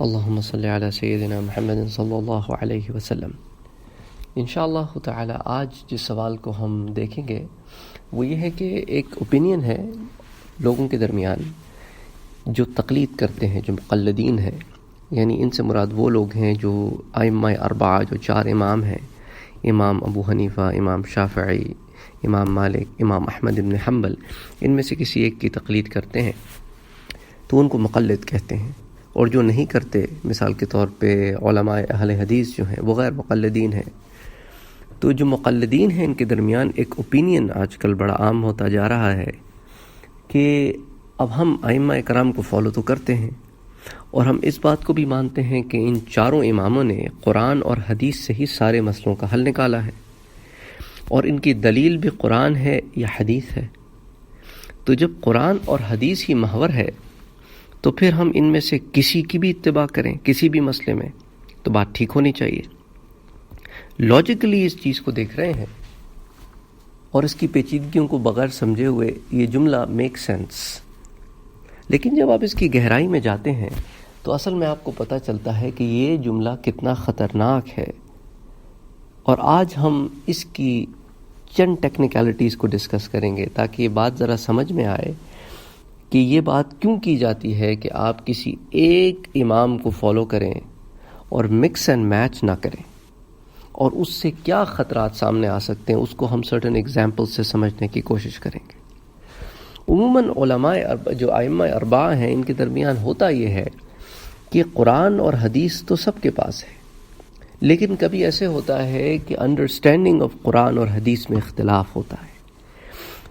اللہم صلی علی سیدنا محمد صلی اللہ علیہ وسلم۔ انشاءاللہ تعالی آج جس سوال کو ہم دیکھیں گے وہ یہ ہے کہ ایک اوپینین ہے لوگوں کے درمیان جو تقلید کرتے ہیں، جو مقلدین ہیں، یعنی ان سے مراد وہ لوگ ہیں جو ائمہ اربعہ، جو 4 امام ہیں، امام ابو حنیفہ، امام شافعی، امام مالک، امام احمد بن حنبل، ان میں سے کسی ایک کی تقلید کرتے ہیں تو ان کو مقلد کہتے ہیں، اور جو نہیں کرتے، مثال کے طور پہ علماء اہل حدیث جو ہیں وہ غیر مقلدین ہیں۔ تو جو مقلدین ہیں ان کے درمیان ایک اوپینین آج کل بڑا عام ہوتا جا رہا ہے کہ اب ہم ائمہ کرام کو فالو تو کرتے ہیں، اور ہم اس بات کو بھی مانتے ہیں کہ ان 4 اماموں نے قرآن اور حدیث سے ہی سارے مسئلوں کا حل نکالا ہے، اور ان کی دلیل بھی قرآن ہے یا حدیث ہے۔ تو جب قرآن اور حدیث ہی محور ہے تو پھر ہم ان میں سے کسی کی بھی اتباع کریں کسی بھی مسئلے میں تو بات ٹھیک ہونی چاہیے۔ لاجیکلی اس چیز کو دیکھ رہے ہیں اور اس کی پیچیدگیوں کو بغیر سمجھے ہوئے یہ جملہ میک سینس، لیکن جب آپ اس کی گہرائی میں جاتے ہیں تو اصل میں آپ کو پتہ چلتا ہے کہ یہ جملہ کتنا خطرناک ہے، اور آج ہم اس کی چند ٹیکنیکلٹیز کو ڈسکس کریں گے تاکہ یہ بات ذرا سمجھ میں آئے کہ یہ بات کیوں کی جاتی ہے کہ آپ کسی ایک امام کو فالو کریں اور مکس اینڈ میچ نہ کریں، اور اس سے کیا خطرات سامنے آ سکتے ہیں اس کو ہم سرٹن ایگزامپل سے سمجھنے کی کوشش کریں گے۔ عموماً علماء جو ائمہ اربعہ ہیں ان کے درمیان ہوتا یہ ہے کہ قرآن اور حدیث تو سب کے پاس ہے، لیکن کبھی ایسے ہوتا ہے کہ انڈرسٹینڈنگ آف قرآن اور حدیث میں اختلاف ہوتا ہے،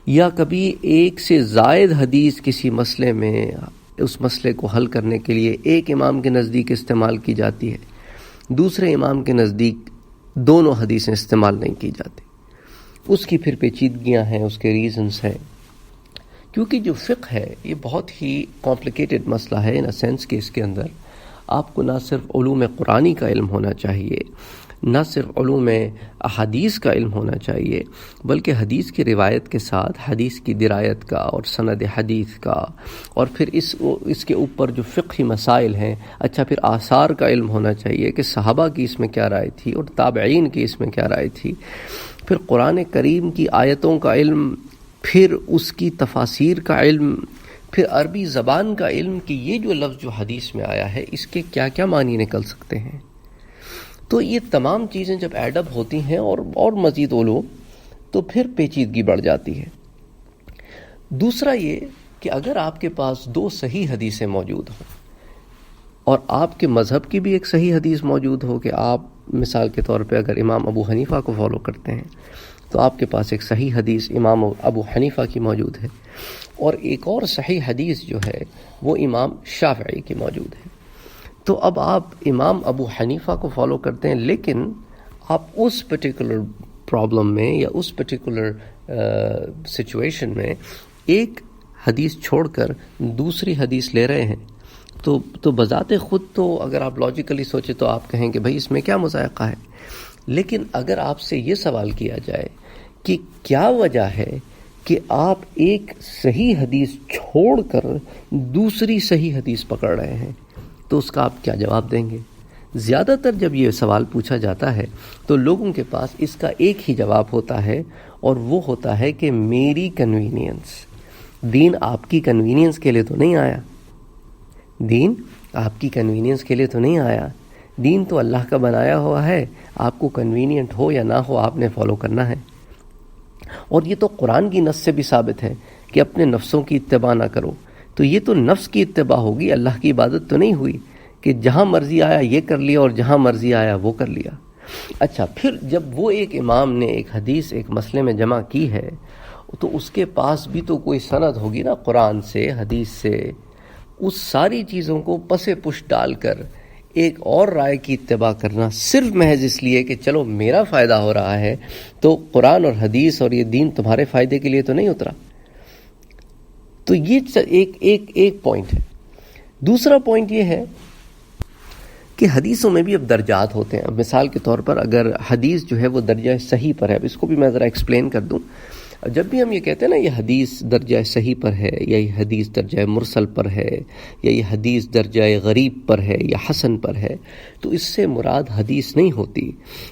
یا کبھی ایک سے زائد حدیث کسی مسئلے میں اس مسئلے کو حل کرنے کے لیے ایک امام کے نزدیک استعمال کی جاتی ہے، دوسرے امام کے نزدیک دونوں حدیثیں استعمال نہیں کی جاتی۔ اس کی پھر پیچیدگیاں ہیں، اس کے ریزنز ہیں، کیونکہ جو فقہ ہے یہ بہت ہی کمپلیکیٹڈ مسئلہ ہے، ان اے سینس کہ اس کے اندر آپ کو نہ صرف علوم قرآنی کا علم ہونا چاہیے، نہ صرف علوم احادیث کا علم ہونا چاہیے، بلکہ حدیث کی روایت کے ساتھ حدیث کی درایت کا اور سند حدیث کا، اور پھر اس کے اوپر جو فقہی مسائل ہیں، اچھا پھر آثار کا علم ہونا چاہیے کہ صحابہ کی اس میں کیا رائے تھی اور تابعین کی اس میں کیا رائے تھی، پھر قرآن کریم کی آیتوں کا علم، پھر اس کی تفاسیر کا علم، پھر عربی زبان کا علم کہ یہ جو لفظ جو حدیث میں آیا ہے اس کے کیا کیا معنی نکل سکتے ہیں۔ تو یہ تمام چیزیں جب ایڈ اپ ہوتی ہیں اور مزید علوم، تو پھر پیچیدگی بڑھ جاتی ہے۔ دوسرا یہ کہ اگر آپ کے پاس 2 صحیح حدیثیں موجود ہوں، اور آپ کے مذہب کی بھی ایک صحیح حدیث موجود ہو کہ آپ مثال کے طور پہ اگر امام ابو حنیفہ کو فالو کرتے ہیں تو آپ کے پاس ایک صحیح حدیث امام ابو حنیفہ کی موجود ہے، اور ایک اور صحیح حدیث جو ہے وہ امام شافعی کی موجود ہے، تو اب آپ امام ابو حنیفہ کو فالو کرتے ہیں، لیکن آپ اس پرٹیکولر پرابلم میں یا اس پرٹیکولر سچویشن میں ایک حدیث چھوڑ کر دوسری حدیث لے رہے ہیں، تو بذات خود تو اگر آپ لاجیکلی سوچیں تو آپ کہیں کہ بھائی اس میں کیا مذائقہ ہے، لیکن اگر آپ سے یہ سوال کیا جائے کہ کیا وجہ ہے کہ آپ ایک صحیح حدیث چھوڑ کر دوسری صحیح حدیث پکڑ رہے ہیں، تو اس کا آپ کیا جواب دیں گے؟ زیادہ تر جب یہ سوال پوچھا جاتا ہے تو لوگوں کے پاس اس کا ایک ہی جواب ہوتا ہے، اور وہ ہوتا ہے کہ میری کنوینئنس۔ دین آپ کی کنوینئنس کے لیے تو نہیں آیا، دین آپ کی کنوینئنس کے لیے تو نہیں آیا، دین تو اللہ کا بنایا ہوا ہے، آپ کو کنوینئنٹ ہو یا نہ ہو آپ نے فالو کرنا ہے۔ اور یہ تو قرآن کی نص سے بھی ثابت ہے کہ اپنے نفسوں کی اتباع نہ کرو، تو یہ تو نفس کی اتباع ہوگی، اللہ کی عبادت تو نہیں ہوئی کہ جہاں مرضی آیا یہ کر لیا اور جہاں مرضی آیا وہ کر لیا۔ اچھا پھر جب وہ ایک امام نے ایک حدیث ایک مسئلے میں جمع کی ہے تو اس کے پاس بھی تو کوئی سند ہوگی نا، قرآن سے، حدیث سے، اس ساری چیزوں کو پس پش ڈال کر ایک اور رائے کی اتباع کرنا صرف محض اس لیے کہ چلو میرا فائدہ ہو رہا ہے، تو قرآن اور حدیث اور یہ دین تمہارے فائدے کے لیے تو نہیں اترا۔ تو یہ ایک پوائنٹ ہے۔ دوسرا پوائنٹ یہ ہے کہ حدیثوں میں بھی اب درجات ہوتے ہیں۔ اب مثال کے طور پر اگر حدیث جو ہے وہ درجہ صحیح پر ہے، اب اس کو بھی میں ذرا ایکسپلین کر دوں۔ جب بھی ہم یہ کہتے ہیں نا یہ حدیث درجہ صحیح پر ہے، یا یہ حدیث درجہ مرسل پر ہے، یا یہ حدیث درجہ غریب پر ہے یا حسن پر ہے، تو اس سے مراد حدیث نہیں ہوتی،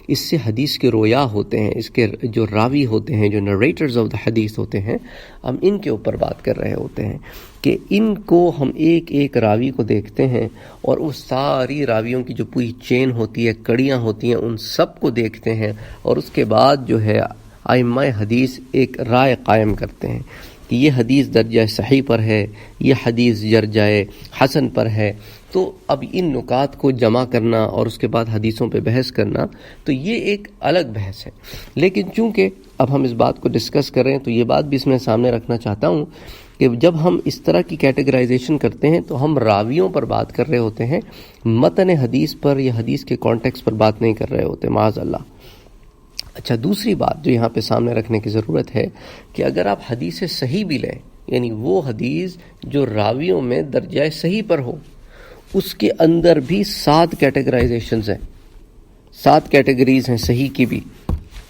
اس سے حدیث کے رویا ہوتے ہیں، اس کے جو راوی ہوتے ہیں، جو نریٹرز آف دا حدیث ہوتے ہیں، ہم ان کے اوپر بات کر رہے ہوتے ہیں کہ ان کو ہم ایک ایک راوی کو دیکھتے ہیں اور اس ساری راویوں کی جو پوری چین ہوتی ہے، کڑیاں ہوتی ہیں، ان سب کو دیکھتے ہیں، اور اس کے بعد جو ہے ائمہ حدیث ایک رائے قائم کرتے ہیں کہ یہ حدیث درجہ صحیح پر ہے، یہ حدیث درجہ حسن پر ہے۔ تو اب ان نکات کو جمع کرنا اور اس کے بعد حدیثوں پہ بحث کرنا، تو یہ ایک الگ بحث ہے۔ لیکن چونکہ اب ہم اس بات کو ڈسکس کر رہے ہیں، تو یہ بات بھی اس میں سامنے رکھنا چاہتا ہوں کہ جب ہم اس طرح کی کیٹیگرائزیشن کرتے ہیں تو ہم راویوں پر بات کر رہے ہوتے ہیں، متن حدیث پر یا حدیث کے کانٹیکس پر بات نہیں کر رہے ہوتے، معاذ اللہ۔ اچھا، دوسری بات جو یہاں پہ سامنے رکھنے کی ضرورت ہے کہ اگر آپ حدیث صحیح بھی لیں، یعنی وہ حدیث جو راویوں میں درجہ صحیح پر ہو، اس کے اندر بھی 7 کیٹیگرائزیشنز ہیں، 7 کیٹیگریز ہیں صحیح کی بھی،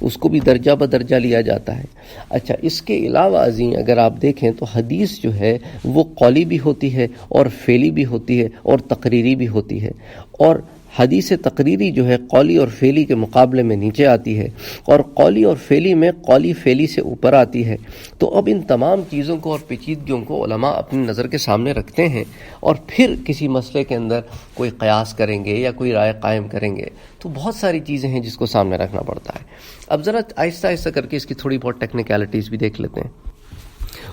اس کو بھی درجہ بدرجہ لیا جاتا ہے۔ اچھا، اس کے علاوہ ازیں اگر آپ دیکھیں تو حدیث جو ہے وہ قولی بھی ہوتی ہے اور فعلی بھی ہوتی ہے اور تقریری بھی ہوتی ہے، اور حدیث تقریری جو ہے قولی اور فعلی کے مقابلے میں نیچے آتی ہے، اور قولی اور فعلی میں قولی فعلی سے اوپر آتی ہے۔ تو اب ان تمام چیزوں کو اور پیچیدگیوں کو علماء اپنی نظر کے سامنے رکھتے ہیں، اور پھر کسی مسئلے کے اندر کوئی قیاس کریں گے یا کوئی رائے قائم کریں گے، تو بہت ساری چیزیں ہیں جس کو سامنے رکھنا پڑتا ہے۔ اب ذرا آہستہ آہستہ کر کے اس کی تھوڑی بہت ٹیکنیکلٹیز بھی دیکھ لیتے ہیں۔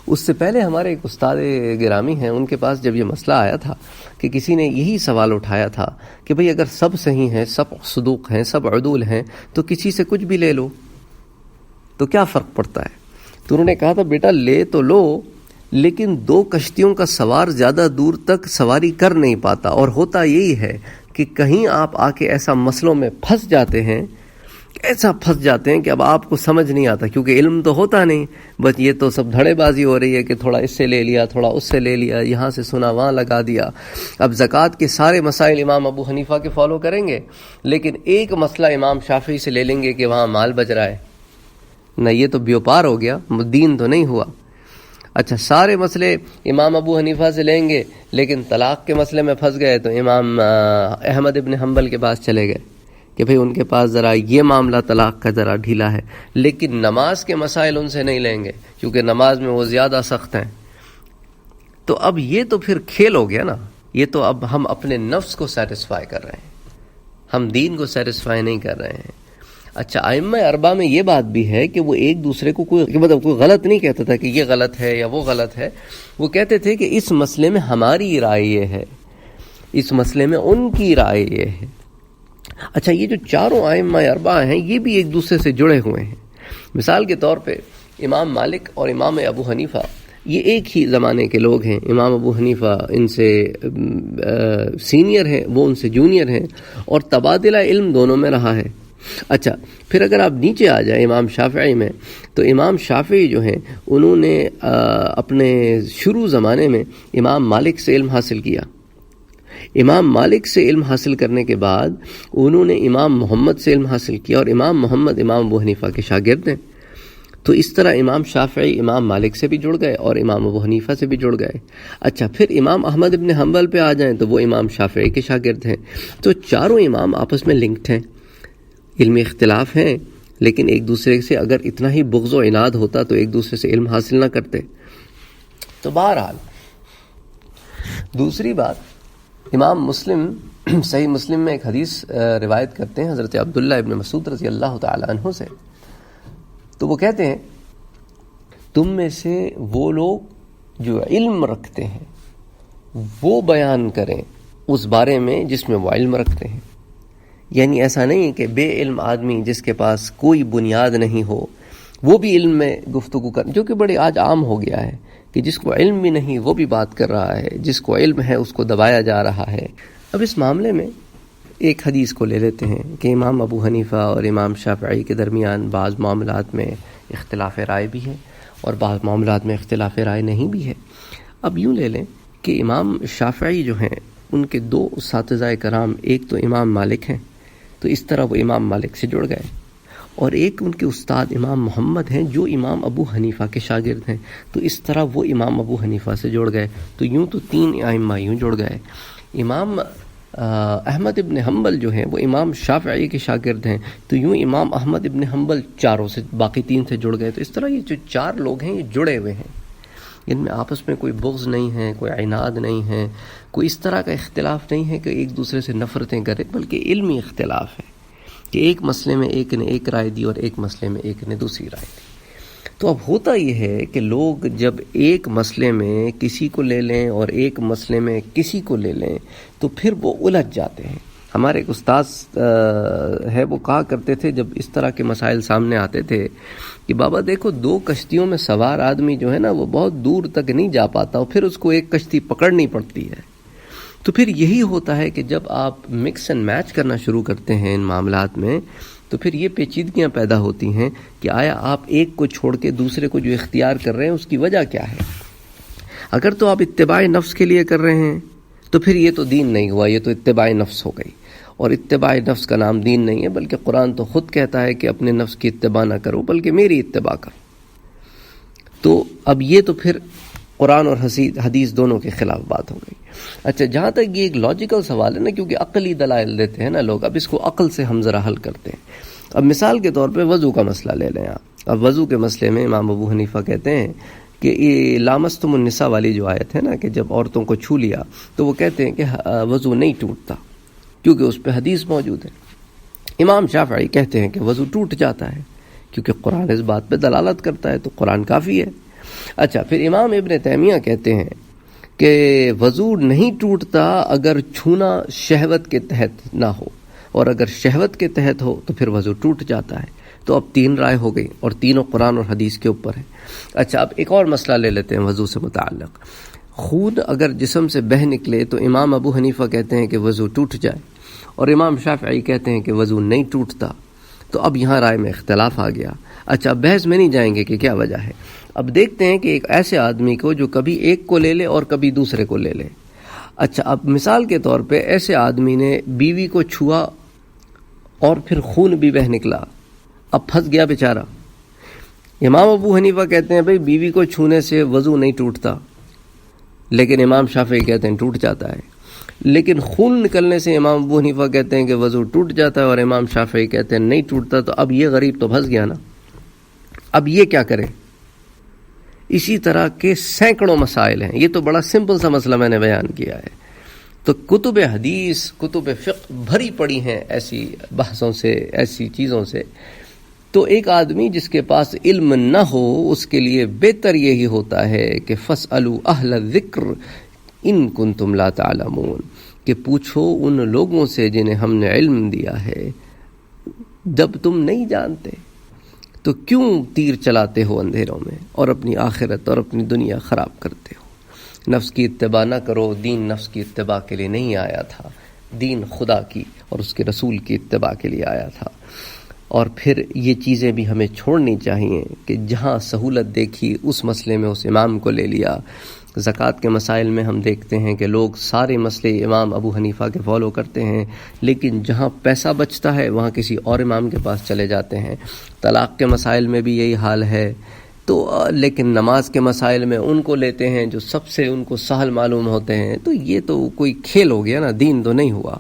اس سے پہلے ہمارے ایک استاد گرامی ہیں، ان کے پاس جب یہ مسئلہ آیا تھا کہ کسی نے یہی سوال اٹھایا تھا کہ بھئی اگر سب صحیح ہیں، سب صدوق ہیں، سب عدول ہیں، تو کسی سے کچھ بھی لے لو تو کیا فرق پڑتا ہے؟ تو انہوں نے کہا تھا بیٹا لے تو لو، لیکن 2 کشتیوں کا سوار زیادہ دور تک سواری کر نہیں پاتا، اور ہوتا یہی ہے کہ کہیں آپ آ کے ایسا مسئلوں میں پھنس جاتے ہیں، ایسا پھنس جاتے ہیں کہ اب آپ کو سمجھ نہیں آتا، کیونکہ علم تو ہوتا نہیں، بس یہ تو سب دھڑے بازی ہو رہی ہے کہ تھوڑا اس سے لے لیا، تھوڑا اس سے لے لیا، یہاں سے سنا وہاں لگا دیا۔ اب زکوٰۃ کے سارے مسائل امام ابو حنیفہ کے فالو کریں گے، لیکن ایک مسئلہ امام شافعی سے لے لیں گے کہ وہاں مال بچ رہا ہے، نہ یہ تو بیوپار ہو گیا، دین تو نہیں ہوا۔ اچھا، سارے مسئلے امام ابو حنیفہ سے لیں گے، لیکن طلاق کے مسئلے میں پھنس گئے تو امام احمد ابن حنبل کے پاس چلے گئے کہ بھئی ان کے پاس ذرا یہ معاملہ طلاق کا ذرا ڈھیلا ہے، لیکن نماز کے مسائل ان سے نہیں لیں گے کیونکہ نماز میں وہ زیادہ سخت ہیں۔ تو اب یہ تو پھر کھیل ہو گیا نا، یہ تو اب ہم اپنے نفس کو سیٹسفائی کر رہے ہیں، ہم دین کو سیٹسفائی نہیں کر رہے ہیں۔ اچھا، ائمہ اربعہ میں یہ بات بھی ہے کہ وہ ایک دوسرے کو کوئی غلط نہیں کہتا تھا کہ یہ غلط ہے یا وہ غلط ہے، وہ کہتے تھے کہ اس مسئلے میں ہماری رائے یہ ہے، اس مسئلے میں ان کی رائے یہ ہے۔ اچھا، یہ جو چاروں ائمہ اربعہ ہیں یہ بھی ایک دوسرے سے جڑے ہوئے ہیں۔ مثال کے طور پہ امام مالک اور امام ابو حنیفہ یہ ایک ہی زمانے کے لوگ ہیں۔ امام ابو حنیفہ ان سے سینئر ہیں، وہ ان سے جونیئر ہیں، اور تبادلہ علم دونوں میں رہا ہے۔ اچھا، پھر اگر آپ نیچے آ جائیں امام شافعی میں، تو امام شافعی جو ہیں انہوں نے اپنے شروع زمانے میں امام مالک سے علم حاصل کیا۔ امام مالک سے علم حاصل کرنے کے بعد انہوں نے امام محمد سے علم حاصل کیا، اور امام محمد امام ابو حنیفہ کے شاگرد ہیں۔ تو اس طرح امام شافعی امام مالک سے بھی جڑ گئے اور امام ابو حنیفہ سے بھی جڑ گئے۔ اچھا، پھر امام احمد ابن حنبل پہ آ جائیں تو وہ امام شافعی کے شاگرد ہیں۔ تو چاروں امام آپس میں لنکڈ ہیں، علمی اختلاف ہیں، لیکن ایک دوسرے سے اگر اتنا ہی بغض و عناد ہوتا تو ایک دوسرے سے علم حاصل نہ کرتے۔ تو بہرحال دوسری بات، امام مسلم صحیح مسلم میں ایک حدیث روایت کرتے ہیں حضرت عبداللہ ابن مسعود رضی اللہ تعالی عنہ سے، تو وہ کہتے ہیں تم میں سے وہ لوگ جو علم رکھتے ہیں وہ بیان کریں اس بارے میں جس میں وہ علم رکھتے ہیں۔ یعنی ایسا نہیں کہ بے علم آدمی جس کے پاس کوئی بنیاد نہیں ہو وہ بھی علم میں گفتگو کر، جو کہ بڑے آج عام ہو گیا ہے کہ جس کو علم بھی نہیں وہ بھی بات کر رہا ہے، جس کو علم ہے اس کو دبایا جا رہا ہے۔ اب اس معاملے میں ایک حدیث کو لے لیتے ہیں کہ امام ابو حنیفہ اور امام شافعی کے درمیان بعض معاملات میں اختلاف رائے بھی ہے اور بعض معاملات میں اختلاف رائے نہیں بھی ہے۔ اب یوں لے لیں کہ امام شافعی جو ہیں ان کے 2 اساتذہ کرام، ایک تو امام مالک ہیں، تو اس طرح وہ امام مالک سے جڑ گئے، اور ایک ان کے استاد امام محمد ہیں جو امام ابو حنیفہ کے شاگرد ہیں، تو اس طرح وہ امام ابو حنیفہ سے جڑ گئے، تو یوں تو 3 ائمہ یوں جڑ گئے۔ امام احمد ابن حنبل جو ہیں وہ امام شافعی کے شاگرد ہیں، تو یوں امام احمد ابن حنبل 4 سے، باقی 3 سے جڑ گئے۔ تو اس طرح یہ جو 4 لوگ ہیں یہ جڑے ہوئے ہیں، ان میں آپس میں کوئی بغض نہیں ہے، کوئی عناد نہیں ہے، کوئی اس طرح کا اختلاف نہیں ہے کہ ایک دوسرے سے نفرتیں کریں، بلکہ علمی اختلاف ہے کہ ایک مسئلے میں ایک نے ایک رائے دی اور ایک مسئلے میں ایک نے دوسری رائے دی۔ تو اب ہوتا یہ ہے کہ لوگ جب ایک مسئلے میں کسی کو لے لیں اور ایک مسئلے میں کسی کو لے لیں تو پھر وہ الجھ جاتے ہیں۔ ہمارے ایک استاد ہے، وہ کہا کرتے تھے جب اس طرح کے مسائل سامنے آتے تھے کہ بابا دیکھو 2 کشتیوں میں سوار آدمی جو ہے نا وہ بہت دور تک نہیں جا پاتا، اور پھر اس کو ایک کشتی پکڑنی پڑتی ہے۔ تو پھر یہی ہوتا ہے کہ جب آپ مکس اینڈ میچ کرنا شروع کرتے ہیں ان معاملات میں تو پھر یہ پیچیدگیاں پیدا ہوتی ہیں کہ آیا آپ ایک کو چھوڑ کے دوسرے کو جو اختیار کر رہے ہیں اس کی وجہ کیا ہے۔ اگر تو آپ اتباع نفس کے لیے کر رہے ہیں تو پھر یہ تو دین نہیں ہوا، یہ تو اتباع نفس ہو گئی، اور اتباع نفس کا نام دین نہیں ہے، بلکہ قرآن تو خود کہتا ہے کہ اپنے نفس کی اتباع نہ کرو بلکہ میری اتباع کرو۔ تو اب یہ تو پھر قرآن اور حدیث دونوں کے خلاف بات ہو گئی۔ اچھا، جہاں تک یہ ایک لاجیکل سوال ہے نا، کیونکہ عقلی دلائل دیتے ہیں نا لوگ، اب اس کو عقل سے ہم ذرا حل کرتے ہیں۔ اب مثال کے طور پہ وضو کا مسئلہ لے لیں آپ۔ اب وضو کے مسئلے میں امام ابو حنیفہ کہتے ہیں کہ یہ لامستم النساء والی جو آیت ہے نا کہ جب عورتوں کو چھو لیا تو وہ کہتے ہیں کہ وضو نہیں ٹوٹتا کیونکہ اس پہ حدیث موجود ہے۔ امام شافعی کہتے ہیں کہ وضو ٹوٹ جاتا ہے کیونکہ قرآن اس بات پہ دلالت کرتا ہے، تو قرآن کافی ہے۔ اچھا، پھر امام ابن تیمیہ کہتے ہیں کہ وضو نہیں ٹوٹتا اگر چھونا شہوت کے تحت نہ ہو، اور اگر شہوت کے تحت ہو تو پھر وضو ٹوٹ جاتا ہے۔ تو اب 3 رائے ہو گئی اور تینوں قرآن اور حدیث کے اوپر ہے۔ اچھا، اب ایک اور مسئلہ لے لیتے ہیں وضو سے متعلق۔ خون اگر جسم سے بہہ نکلے تو امام ابو حنیفہ کہتے ہیں کہ وضو ٹوٹ جائے، اور امام شافعی کہتے ہیں کہ وضو نہیں ٹوٹتا۔ تو اب یہاں رائے میں اختلاف آ گیا۔ اچھا، اب بحث میں نہیں جائیں گے کہ کیا وجہ ہے۔ اب دیکھتے ہیں کہ ایک ایسے آدمی کو جو کبھی ایک کو لے لے اور کبھی دوسرے کو لے لے۔ اچھا، اب مثال کے طور پہ ایسے آدمی نے بیوی کو چھوا اور پھر خون بھی بہہ نکلا، اب پھنس گیا بیچارہ۔ امام ابو حنیفہ کہتے ہیں بھئی بیوی کو چھونے سے وضو نہیں ٹوٹتا، لیکن امام شافعی کہتے ہیں ٹوٹ جاتا ہے۔ لیکن خون نکلنے سے امام ابو حنیفہ کہتے ہیں کہ وضو ٹوٹ جاتا ہے اور امام شافعی کہتے ہیں نہیں ٹوٹتا۔ تو اب یہ غریب تو پھنس گیا نا، اب یہ کیا کرے؟ اسی طرح کے سینکڑوں مسائل ہیں، یہ تو بڑا سمپل سا مسئلہ میں نے بیان کیا ہے۔ تو کتب حدیث، کتب فقہ بھری پڑی ہیں ایسی بحثوں سے، ایسی چیزوں سے۔ تو ایک آدمی جس کے پاس علم نہ ہو اس کے لیے بہتر یہی ہوتا ہے کہ فَاسْأَلُوا أَهْلَ الذِّكْرِ إِن كُنتُمْ لَا تَعْلَمُونَ، کہ پوچھو ان لوگوں سے جنہیں ہم نے علم دیا ہے جب تم نہیں جانتے۔ تو کیوں تیر چلاتے ہو اندھیروں میں اور اپنی آخرت اور اپنی دنیا خراب کرتے ہو؟ نفس کی اتباع نہ کرو، دین نفس کی اتباع کے لیے نہیں آیا تھا، دین خدا کی اور اس کے رسول کی اتباع کے لیے آیا تھا۔ اور پھر یہ چیزیں بھی ہمیں چھوڑنی چاہیے کہ جہاں سہولت دیکھی اس مسئلے میں اس امام کو لے لیا۔ زکوٰۃ کے مسائل میں ہم دیکھتے ہیں کہ لوگ سارے مسئلے امام ابو حنیفہ کے فالو کرتے ہیں، لیکن جہاں پیسہ بچتا ہے وہاں کسی اور امام کے پاس چلے جاتے ہیں۔ طلاق کے مسائل میں بھی یہی حال ہے۔ تو لیکن نماز کے مسائل میں ان کو لیتے ہیں جو سب سے ان کو سہل معلوم ہوتے ہیں۔ تو یہ تو کوئی کھیل ہو گیا نا، دین تو نہیں ہوا۔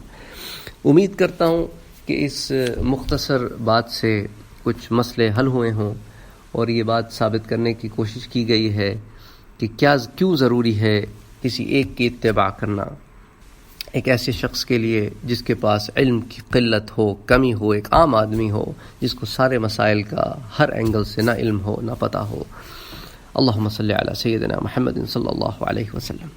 امید کرتا ہوں کہ اس مختصر بات سے کچھ مسئلے حل ہوئے ہوں، اور یہ بات ثابت کرنے کی کوشش کی گئی ہے کہ کیوں ضروری ہے کسی ایک کی اتباع کرنا، ایک ایسے شخص کے لیے جس کے پاس علم کی قلت ہو، کمی ہو، ایک عام آدمی ہو جس کو سارے مسائل کا ہر اینگل سے نہ علم ہو، نہ پتہ ہو۔ اللہم صلی علی سیدنا محمد صلی اللہ علیہ وسلم۔